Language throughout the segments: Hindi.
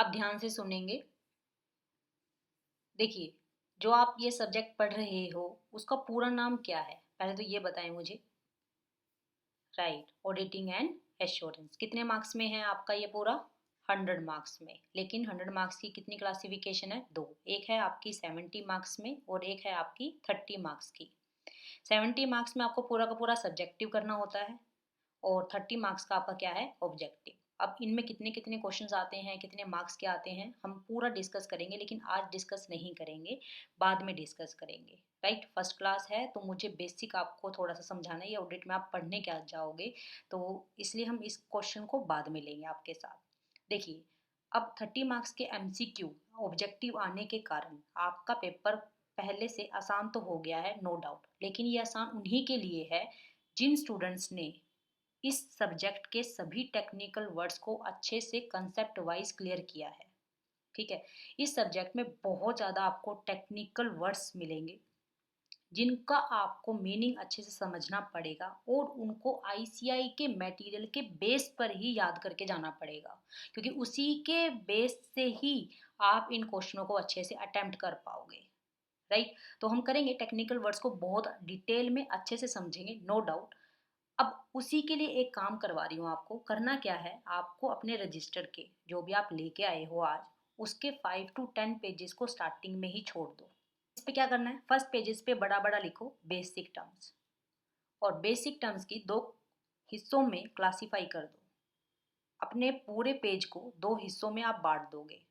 आप ध्यान से सुनेंगे। देखिए, जो आप ये सब्जेक्ट पढ़ रहे हो उसका पूरा नाम क्या है, पहले तो ये बताएं मुझे। Right, auditing and assurance. कितने मार्क्स में है आपका ये पूरा? 100 मार्क्स में। लेकिन 100 मार्क्स की कितनी क्लासिफिकेशन है? दो। एक है आपकी 70 मार्क्स में और एक है आपकी 30 मार्क्स की। 70 मार्क्स में आपको पूरा का पूरा सब्जेक्टिव करना होता है और 30 मार्क्स का आपका क्या है? ऑब्जेक्टिव। अब इनमें कितने कितने क्वेश्चंस आते हैं, कितने मार्क्स के आते हैं, हम पूरा डिस्कस करेंगे, लेकिन आज डिस्कस नहीं करेंगे, बाद में डिस्कस करेंगे। राइट, फर्स्ट क्लास है तो मुझे बेसिक आपको थोड़ा सा समझाना है। ये ऑडिट में आप पढ़ने क्या जाओगे, तो इसलिए हम इस क्वेश्चन को बाद में लेंगे आपके साथ। देखिए, अब 30 मार्क्स के एमसीक्यू ऑब्जेक्टिव आने के कारण आपका पेपर पहले से आसान तो हो गया है, नो डाउट, लेकिन ये आसान उन्हीं के लिए है जिन स्टूडेंट्स ने इस सब्जेक्ट के सभी टेक्निकल वर्ड्स को अच्छे से कंसेप्ट वाइज क्लियर किया है। ठीक है, इस सब्जेक्ट में बहुत ज़्यादा आपको टेक्निकल वर्ड्स मिलेंगे जिनका आपको मीनिंग अच्छे से समझना पड़ेगा और उनको आईसीआई के मटेरियल के बेस पर ही याद करके जाना पड़ेगा, क्योंकि उसी के बेस से ही आप इन क्वेश्चनों को अच्छे से अटेम्प्ट कर पाओगे। राइट, तो हम करेंगे टेक्निकल वर्ड्स को बहुत डिटेल में अच्छे से समझेंगे, नो डाउट। अब उसी के लिए एक काम करवा रही हूँ आपको। करना क्या है, आपको अपने रजिस्टर के जो भी आप लेके आए हो आज, उसके 5 to 10 पेजेस को स्टार्टिंग में ही छोड़ दो। इस पे क्या करना है, फर्स्ट पेजेस पे बड़ा बड़ा लिखो बेसिक टर्म्स, और बेसिक टर्म्स की दो हिस्सों में क्लासीफाई कर दो। अपने पूरे पेज को दो हिस्सों में आप बांट दोगे।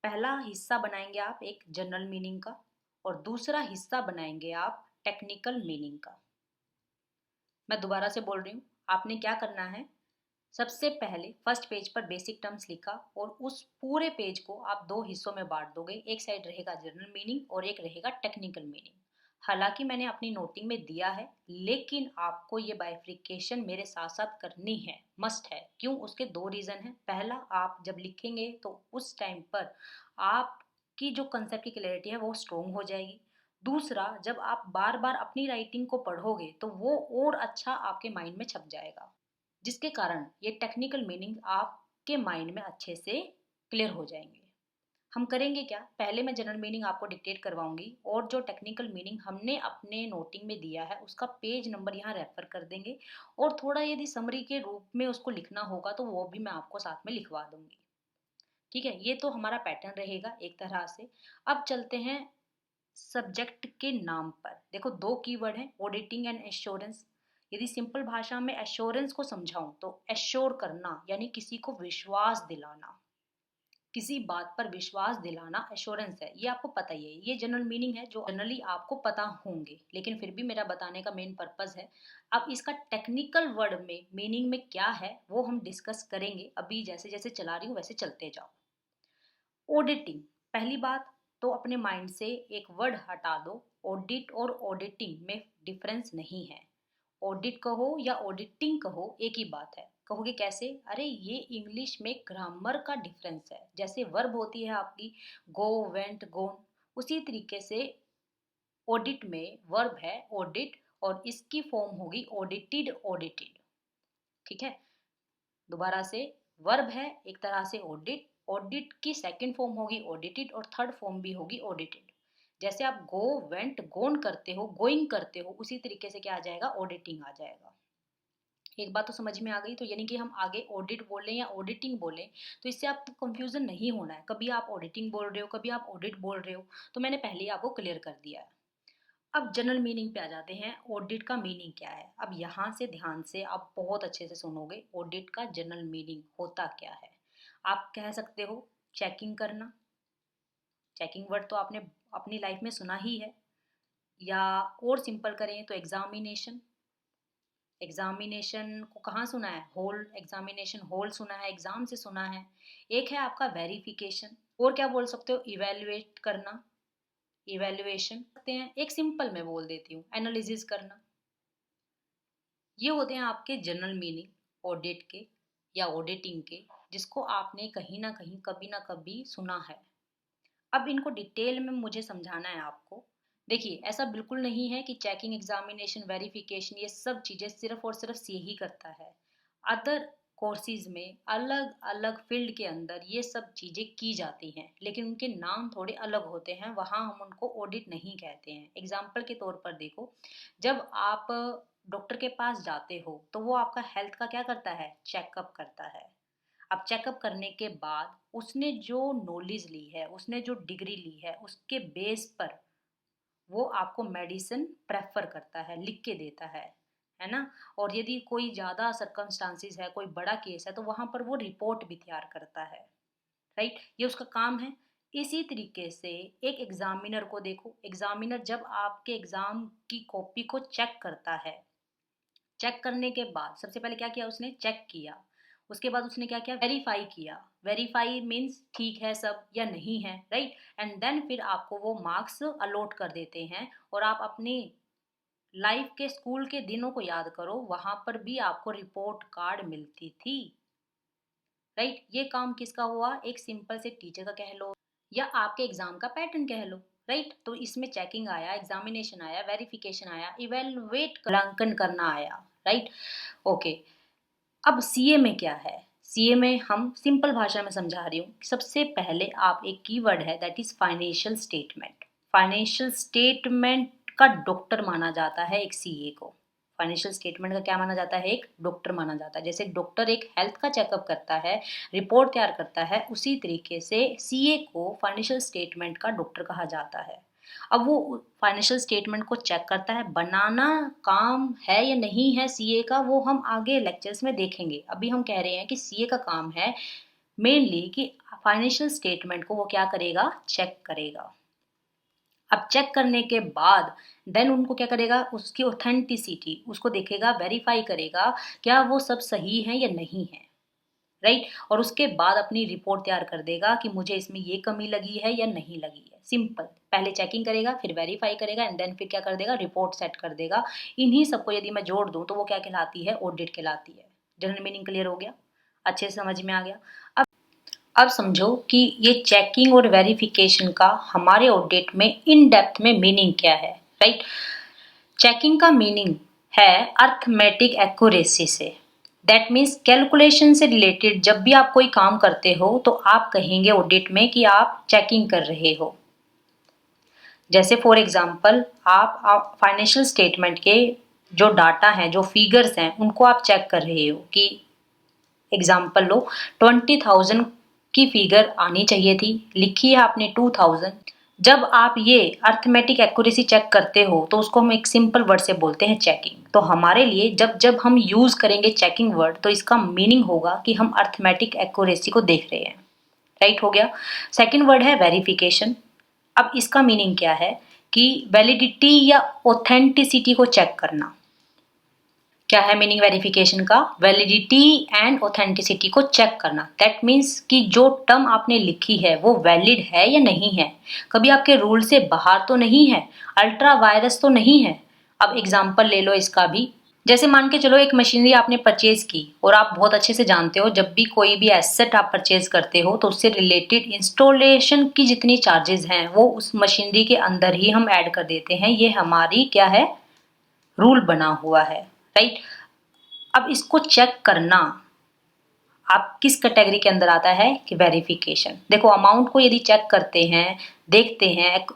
पहला हिस्सा बनाएंगे आप एक जनरल मीनिंग का और दूसरा हिस्सा बनाएंगे आप टेक्निकल मीनिंग का। मैं दोबारा से बोल रही हूँ, आपने क्या करना है, सबसे पहले फर्स्ट पेज पर बेसिक टर्म्स लिखा और उस पूरे पेज को आप दो हिस्सों में बांट दोगे। एक साइड रहेगा जनरल मीनिंग और एक रहेगा टेक्निकल मीनिंग। हालांकि मैंने अपनी नोटिंग में दिया है, लेकिन आपको ये बाइफ्रिकेशन मेरे साथ साथ करनी है, मस्ट है। क्यों? उसके दो रीजन है। पहला, आप जब लिखेंगे तो उस टाइम पर आपकी जो कंसेप्ट की क्लैरिटी है वो स्ट्रोंग हो जाएगी। दूसरा, जब आप बार बार अपनी राइटिंग को पढ़ोगे तो वो और अच्छा आपके माइंड में छप जाएगा, जिसके कारण ये टेक्निकल मीनिंग आपके माइंड में अच्छे से क्लियर हो जाएंगे। हम करेंगे क्या, पहले मैं जनरल मीनिंग आपको डिक्टेट करवाऊंगी और जो टेक्निकल मीनिंग हमने अपने नोटिंग में दिया है उसका पेज नंबर यहाँ रेफर कर देंगे, और थोड़ा यदि समरी के रूप में उसको लिखना होगा तो वो भी मैं आपको साथ में लिखवा दूंगी। ठीक है, ये तो हमारा पैटर्न रहेगा एक तरह से। अब चलते हैं सब्जेक्ट के नाम पर। देखो, दो कीवर्ड हैं, ऑडिटिंग एंड एश्योरेंस। यदि सिंपल भाषा में एश्योरेंस को समझाऊं तो एश्योर करना यानी किसी को विश्वास दिलाना, किसी बात पर विश्वास दिलाना एश्योरेंस है। ये आपको पता ही है, ये जनरल मीनिंग है जो जनरली आपको पता होंगे, लेकिन फिर भी मेरा बताने का मेन पर्पस है। अब इसका टेक्निकल वर्ड में मीनिंग में क्या है वो हम डिस्कस करेंगे। अभी जैसे जैसे चला रही हूँ वैसे चलते जाओ। ऑडिटिंग, पहली बात तो अपने माइंड से एक वर्ड हटा दो, ऑडिट और ऑडिटिंग में डिफरेंस नहीं है। ऑडिट कहो या ऑडिटिंग कहो एक ही बात है। कहोगे कैसे? अरे ये इंग्लिश में ग्रामर का डिफरेंस है। जैसे वर्ब होती है आपकी गो, वेंट, गोन, उसी तरीके से ऑडिट में वर्ब है ऑडिट और इसकी फॉर्म होगी ऑडिटेड, ऑडिटेड। ठीक है, दोबारा से, वर्ब है एक तरह से ऑडिट, ऑडिट की सेकंड फॉर्म होगी ऑडिटेड और थर्ड फॉर्म भी होगी ऑडिटेड। जैसे आप गो, वेंट, गोन करते हो, गोइंग करते हो, उसी तरीके से क्या आ जाएगा? ऑडिटिंग आ जाएगा। एक बात तो समझ में आ गई। तो यानी कि हम आगे ऑडिट बोलें या ऑडिटिंग बोलें तो इससे आपको कंफ्यूजन नहीं होना है। कभी आप ऑडिटिंग बोल रहे हो, कभी आप ऑडिट बोल रहे हो, तो मैंने पहले ही आपको क्लियर कर दिया है। अब जनरल मीनिंग पे आ जाते हैं, ऑडिट का मीनिंग क्या है। अब यहाँ से ध्यान से आप बहुत अच्छे से सुनोगे, ऑडिट का जनरल मीनिंग होता क्या है। आप कह सकते हो चेकिंग करना। चेकिंग वर्ड तो आपने अपनी लाइफ में सुना ही है, या और सिंपल करें तो एग्जामिनेशन। एग्जामिनेशन को कहाँ सुना है? होल एग्जामिनेशन, होल सुना है, एग्जाम से सुना है। एक है आपका वेरिफिकेशन, और क्या बोल सकते हो? इवेल्युएट करना, इवेल्युएशन करते हैं। एक सिंपल मैं बोल देती हूँ, एनालिसिस करना। ये होते हैं आपके जनरल मीनिंग ऑडिट के या ऑडिटिंग के, जिसको आपने कहीं ना कहीं कभी ना कभी सुना है। अब इनको डिटेल में मुझे समझाना है आपको। देखिए, ऐसा बिल्कुल नहीं है कि चेकिंग, एग्जामिनेशन, वेरिफिकेशन ये सब चीज़ें सिर्फ और सिर्फ सी ही करता है। अदर कोर्सेज में अलग अलग फील्ड के अंदर ये सब चीज़ें की जाती हैं, लेकिन उनके नाम थोड़े अलग होते हैं, वहाँ हम उनको ऑडिट नहीं कहते हैं। एग्जाम्पल के तौर पर देखो, जब आप डॉक्टर के पास जाते हो तो वो आपका हेल्थ का क्या करता है, चेकअप करता है। अब चेकअप करने के बाद उसने जो नॉलेज ली है, उसने जो डिग्री ली है, उसके बेस पर वो आपको मेडिसिन प्रेफर करता है, लिख के देता है ना। और यदि कोई ज़्यादा सर्कमस्टांसिस है, कोई बड़ा केस है, तो वहाँ पर वो रिपोर्ट भी तैयार करता है। राइट, ये उसका काम है। इसी तरीके से एक एग्जामिनर को देखो, एग्जामिनर जब आपके एग्जाम की कॉपी को चेक करता है, चेक करने के बाद सबसे पहले क्या किया, उसने चेक किया। उसके बाद उसने क्या किया, वेरीफाई किया। वेरीफाई मीन्स ठीक है सब या नहीं है, राइट। एंड देन फिर आपको वो मार्क्स अलॉट कर देते हैं। और आप अपने लाइफ के स्कूल के दिनों को याद करो, वहां पर भी आपको रिपोर्ट कार्ड मिलती थी, राइट। ये काम किसका हुआ, एक सिंपल से टीचर का कह लो या आपके एग्जाम का पैटर्न कह लो, राइट। तो इसमें चेकिंग आया, एग्जामिनेशन आया, वेरिफिकेशन आया, इवेलुएट मूल्यांकन करना आया, राइट। ओके, अब सीए में क्या है, सीए में हम सिंपल भाषा में समझा रही हूँ। सबसे पहले आप एक कीवर्ड है, that is financial statement. Financial statement का डॉक्टर माना जाता है एक सीए को। फाइनेंशियल स्टेटमेंट का क्या माना जाता है, एक डॉक्टर माना जाता है। जैसे डॉक्टर एक हेल्थ का चेकअप करता है, रिपोर्ट तैयार करता है, उसी तरीके से सीए को फाइनेंशियल स्टेटमेंट का डॉक्टर कहा जाता है। अब वो फाइनेंशियल स्टेटमेंट को चेक करता है, बनाना काम है या नहीं है सीए का, वो हम आगे लेक्चर्स में देखेंगे। अभी हम कह रहे हैं कि सीए का काम है मेनली कि फाइनेंशियल स्टेटमेंट को वो क्या करेगा, चेक करेगा। अब चेक करने के बाद देन उनको क्या करेगा, उसकी ऑथेंटिसिटी उसको देखेगा, वेरीफाई करेगा क्या वो सब सही है या नहीं है, राइट। और उसके बाद अपनी रिपोर्ट तैयार कर देगा कि मुझे इसमें ये कमी लगी है या नहीं लगी है। सिंपल, पहले चेकिंग करेगा, फिर वेरीफाई करेगा, एंड देन फिर क्या कर देगा, रिपोर्ट सेट कर देगा। इन्हीं सबको यदि मैं जोड़ दूं तो वो क्या कहलाती है, ऑडिट कहलाती है। जनरल मीनिंग क्लियर हो गया, अच्छे से समझ में आ गया। अब समझो कि ये चेकिंग और वेरिफिकेशन का हमारे ऑडिट में इन डेप्थ में मीनिंग क्या है, राइट। चेकिंग का मीनिंग है अर्थमेटिक एक्यूरेसी से, दैट मीन्स कैलकुलेशन से रिलेटेड। जब भी आप कोई काम करते हो तो आप कहेंगे ऑडिट में कि आप चेकिंग कर रहे हो। जैसे फॉर एग्जांपल आप फाइनेंशियल स्टेटमेंट के जो डाटा हैं, जो फिगर्स हैं, उनको आप चेक कर रहे हो कि एग्जाम्पल लो, 20,000 की फिगर आनी चाहिए थी, लिखी है आपने 2000। जब आप ये अर्थमेटिक एक्यूरेसी चेक करते हो तो उसको हम एक सिंपल वर्ड से बोलते हैं चेकिंग। तो हमारे लिए जब जब हम यूज करेंगे चेकिंग वर्ड तो इसका मीनिंग होगा कि हम अर्थमेटिक एक्यूरेसी को देख रहे हैं, राइट हो गया। सेकंड वर्ड है वेरिफिकेशन। अब इसका मीनिंग क्या है कि वैलिडिटी या ऑथेंटिसिटी को चेक करना। क्या है मीनिंग वेरिफिकेशन का, वैलिडिटी एंड ऑथेंटिसिटी को चेक करना। दैट मीन्स कि जो टर्म आपने लिखी है वो वैलिड है या नहीं है, कभी आपके रूल से बाहर तो नहीं है, अल्ट्रा वायरस तो नहीं है। अब एग्जाम्पल ले लो इसका भी। जैसे मान के चलो एक मशीनरी आपने परचेज की और आप बहुत अच्छे से जानते हो जब भी कोई भी एसेट आप परचेज करते हो तो उससे रिलेटेड इंस्टॉलेशन की जितनी चार्जेस हैं वो उस मशीनरी के अंदर ही हम ऐड कर देते हैं। ये हमारी क्या है, रूल बना हुआ है, राइट। अब इसको चेक करना आप किस कैटेगरी के अंदर आता है कि वेरिफिकेशन। देखो अमाउंट को यदि चेक करते हैं, देखते हैं,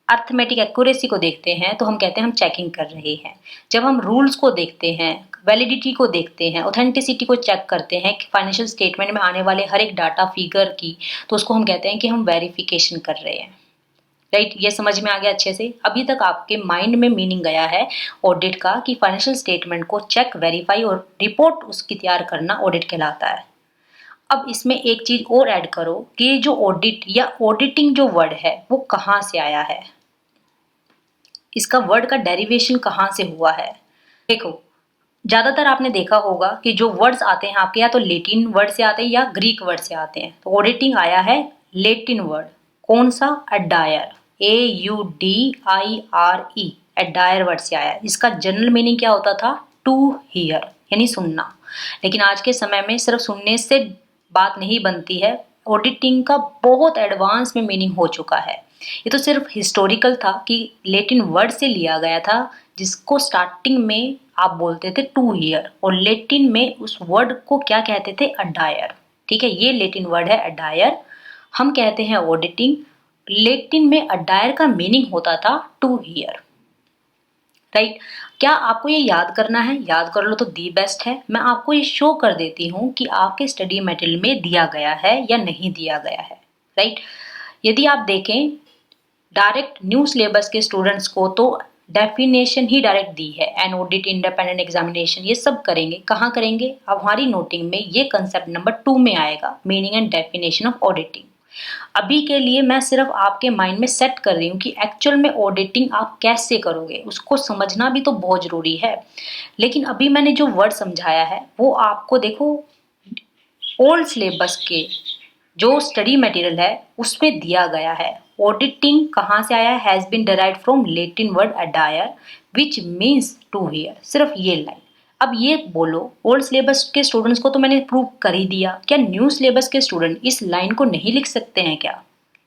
अर्थमेटिक एक्यूरेसी को देखते हैं तो हम कहते हैं हम चेकिंग कर रहे हैं। जब हम रूल्स को देखते हैं, वैलिडिटी को देखते हैं, ऑथेंटिसिटी को चेक करते हैं कि फाइनेंशियल स्टेटमेंट में आने वाले हर एक डाटा फिगर की, तो उसको हम कहते हैं कि हम वेरिफिकेशन कर रहे हैं, राइट। ये समझ में आ गया अच्छे से। अभी तक आपके माइंड में मीनिंग गया है ऑडिट का कि फाइनेंशियल स्टेटमेंट को चेक, वेरीफाई और रिपोर्ट उसकी तैयार करना ऑडिट कहलाता है। अब इसमें एक चीज और ऐड करो कि जो ऑडिट या ऑडिटिंग जो वर्ड है वो कहाँ से आया है, इसका वर्ड का डेरिवेशन कहाँ से हुआ है। देखो ज्यादातर आपने देखा होगा कि जो वर्ड्स आते हैं आपके या तो लेटिन वर्ड से आते हैं या ग्रीक वर्ड से आते हैं। तो ऑडिटिंग आया है लेटिन वर्ड, कौन सा, अडायर, AUDIRE, अडायर वर्ड से आया है। इसका जनरल मीनिंग क्या होता था, टू हियर यानी सुनना। लेकिन आज के समय में सिर्फ सुनने से बात नहीं बनती है, ऑडिटिंग का बहुत एडवांस में मीनिंग हो चुका है। ये तो सिर्फ हिस्टोरिकल था कि लेटिन वर्ड से लिया गया था, जिसको स्टार्टिंग में आप बोलते थे टू ईयर, और लेटिन में उस वर्ड को क्या कहते थे, अडायर। ठीक है, ये लेटिन वर्ड है अडायर, हम कहते हैं ऑडिटिंग। लेटिन में अडायर का मीनिंग होता था टू ईयर, राइट। क्या आपको ये याद करना है? याद कर लो तो दी बेस्ट है। मैं आपको ये शो कर देती हूँ कि आपके स्टडी मटेरियल में दिया गया है या नहीं दिया गया है, राइट। यदि आप देखें डायरेक्ट न्यू सिलेबस के स्टूडेंट्स को तो डेफिनेशन ही डायरेक्ट दी है, एन ऑडिट, इंडिपेंडेंट एग्जामिनेशन, ये सब करेंगे। कहाँ करेंगे? अब हमारी नोटिंग में ये कंसेप्ट नंबर 2 में आएगा, meaning and definition of auditing. अभी के लिए मैं सिर्फ आपके माइंड में सेट कर रही हूँ कि एक्चुअल में ऑडिटिंग आप कैसे करोगे, उसको समझना भी तो बहुत जरूरी है। लेकिन अभी मैंने जो वर्ड समझाया है वो आपको देखो ओल्ड सिलेबस के जो स्टडी मटेरियल है उसमें दिया गया है। ऑडिटिंग कहाँ से आया है? Has been derived from Latin word अडायर विच मीन्स टू हियर। सिर्फ ये लाइन। अब ये बोलो, ओल्ड सिलेबस के स्टूडेंट्स को तो मैंने प्रूव कर ही दिया, क्या न्यू सिलेबस के स्टूडेंट इस लाइन को नहीं लिख सकते हैं क्या?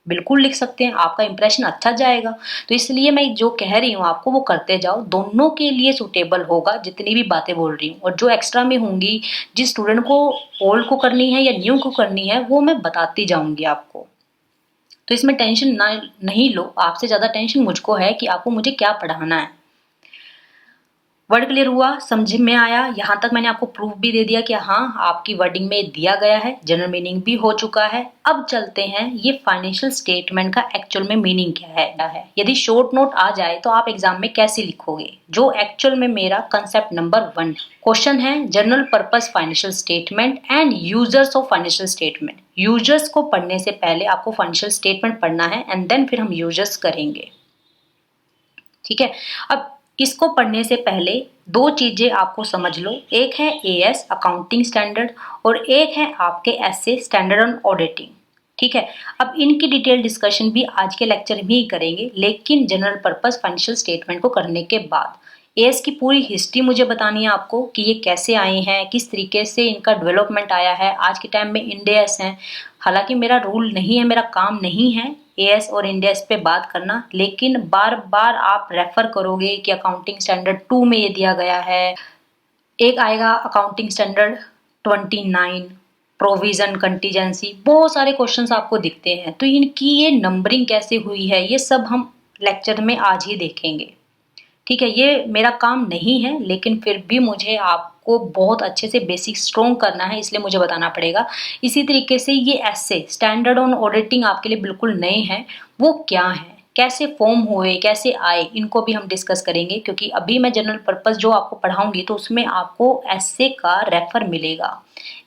बिल्कुल लिख सकते हैं, आपका इंप्रेशन अच्छा जाएगा। तो इसलिए मैं जो कह रही हूँ आपको वो करते जाओ, दोनों के लिए सुटेबल होगा जितनी भी बातें बोल रही हूँ। और जो एक्स्ट्रा में होंगी, जिस स्टूडेंट को ओल्ड को करनी है या न्यू को करनी है, वो मैं बताती जाऊंगी आपको। तो इसमें टेंशन ना नहीं लो, आपसे ज़्यादा टेंशन मुझको है कि आपको मुझे क्या पढ़ाना है। वर्ड क्लियर हुआ? समझ में आया? यहाँ तक मैंने आपको प्रूफ भी दे दिया कि हाँ आपकी वर्डिंग में दिया गया है, जनरल मीनिंग भी हो चुका है। अब चलते हैं ये फाइनेंशियल स्टेटमेंट का एक्चुअल में मीनिंग क्या है। यदि शॉर्ट नोट आ जाए तो आप एग्जाम में कैसे लिखोगे, जो एक्चुअल में मेरा कंसेप्ट नंबर 1 क्वेश्चन है, general purpose financial statement and users of financial statement. Users को पढ़ने से पहले आपको फाइनेंशियल स्टेटमेंट पढ़ना है एंड देन फिर हम यूजर्स करेंगे, ठीक है। अब इसको पढ़ने से पहले दो चीजें आपको समझ लो, एक है एएस अकाउंटिंग स्टैंडर्ड और एक है आपके एसए स्टैंडर्ड ऑन ऑडिटिंग, ठीक है। अब इनकी डिटेल डिस्कशन भी आज के लेक्चर में ही करेंगे, लेकिन जनरल पर्पस फाइनेंशियल स्टेटमेंट को करने के बाद एएस की पूरी हिस्ट्री मुझे बतानी है आपको कि ये कैसे आए हैं, किस तरीके से इनका डेवलपमेंट आया है। आज के टाइम में इंडेस हैं, हालांकि मेरा रूल नहीं है, मेरा काम नहीं है एएस और इंडेस पे बात करना, लेकिन बार बार आप रेफर करोगे कि अकाउंटिंग स्टैंडर्ड 2 में ये दिया गया है। एक आएगा अकाउंटिंग स्टैंडर्ड 29, प्रोविजन कंटीजेंसी, बहुत सारे क्वेश्चंस आपको दिखते हैं। तो इनकी ये नंबरिंग कैसे हुई है ये सब हम लेक्चर में आज ही देखेंगे, ठीक है। ये मेरा काम नहीं है, लेकिन फिर भी मुझे आपको बहुत अच्छे से बेसिक स्ट्रॉन्ग करना है, इसलिए मुझे बताना पड़ेगा। इसी तरीके से ये ऐसे स्टैंडर्ड ऑन ऑडिटिंग आपके लिए बिल्कुल नए हैं, वो क्या है, कैसे फॉर्म हुए, कैसे आए, इनको भी हम डिस्कस करेंगे। क्योंकि अभी मैं जनरल पर्पस जो आपको पढ़ाऊंगी तो उसमें आपको ऐसे का रेफर मिलेगा,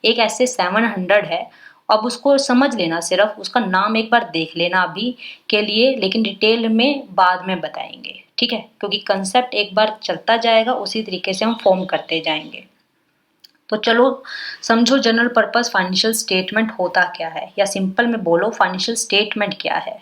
एक ऐसे 700 है। अब उसको समझ लेना, सिर्फ उसका नाम एक बार देख लेना अभी के लिए, लेकिन डिटेल में बाद में बताएंगे, ठीक है। क्योंकि कंसेप्ट एक बार चलता जाएगा, उसी तरीके से हम फॉर्म करते जाएंगे। तो चलो समझो जनरल पर्पस फाइनेंशियल स्टेटमेंट होता क्या है, या सिंपल में बोलो फाइनेंशियल स्टेटमेंट क्या है।